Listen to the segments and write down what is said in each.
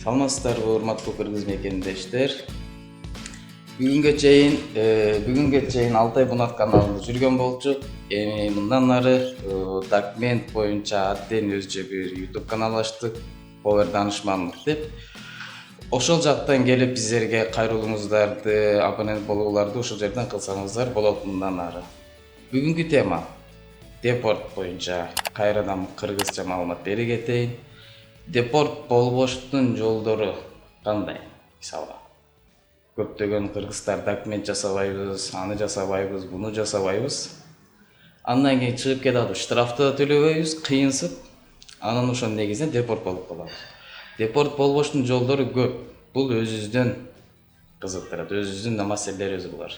Саламатсыздарбы урматтуу кыргыз мекендештер. Бүгүнгө чейин Алтай Бунат каналында жүргөн болчук. Эми мындан ары документ боюнча аттен өзүнчө бир YouTube канал ачтык. Power данышмандык деп. Ошол жактан келип сиздерге кайрылууңуздарды, абонент болууларды ушул жерден кылсаңыздар болот мындан ары. Бүгүнкү тема депорт боюнча кайрадан кыргызча маалымат бере кетейин. Депорт болбоштун жолдору кандай? Мисалга, көптөгөн кыргыздар документ жасабайбыз, аны жасабайбыз, буну жасабайбыз. Андан кийин чыгып кетип штрафты да төлөбөйбүз, кыйынсып, анан ошонун негизинен депорт болуп калабыз. Депорт болбоштун жолдору көп. Бул өзүбүздөн кызыктырат, өзүбүздүн да маселелерибиз бар.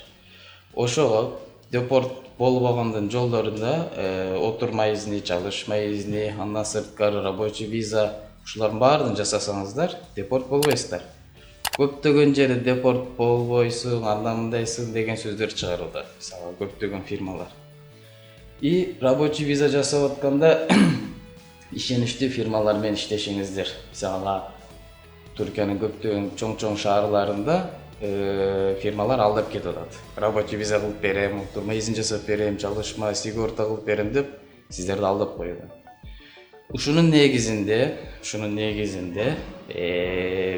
Ошого депорт болбогондун жолдорунда отурма изни, чалышма изни, андан сырткары рабочий виза, ушулардын баарын жасасаңыздар, депорт болбойсуздар. Көптөгөн жерде депорт болбойсуң, андан мындайсың деген сөздөр чыгарылды. Мисалы, көптөгөн фирмалар. И рабочий виза жасап атканда ишеничтүү фирмалар менен иштешиңиздер. Мисалы, Түркиянын көптөгөн чоң шаарларында фирмалар алдап кетип атат. Рабочий виза кылып берем, отурма изин жасап берем, чалышма, сигорта кылып берем деп сиздерди алдап коюу. Ушунун негизинде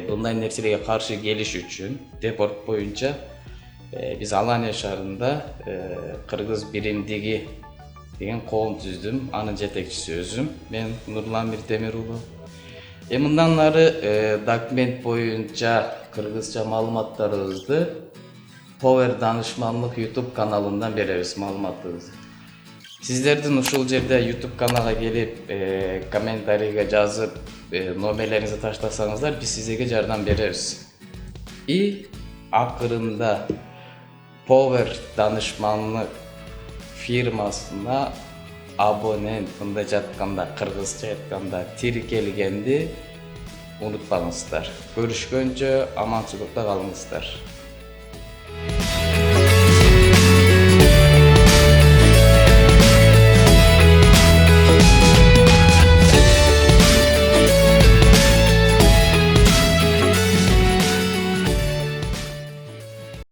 мындай нерселерге каршы келиш үчүн депорт боюнча биз Алания шаарында Кыргыз биримдиги деген коом түздүм. Анын жетекчиси өзүм, мен Нурлан Миртемир уулу. Мындан ары документ боюнча кыргызча маалыматтарыбызды Power данышмандык YouTube каналынан беребиз маалыматыбызды. Сиздердин ушул жерде YouTube каналга келип, комментарийге жазып, номерлериңизди таштасаңыздар, биз сиздерге жардам беребиз. И акырында Power данышмандык фирмасына абонент, мындайча айтканда, кыргызча айтканда, тиркелгенди унутпаңыздар. Көрүшкөнчө амансыздыкта калыңыздар.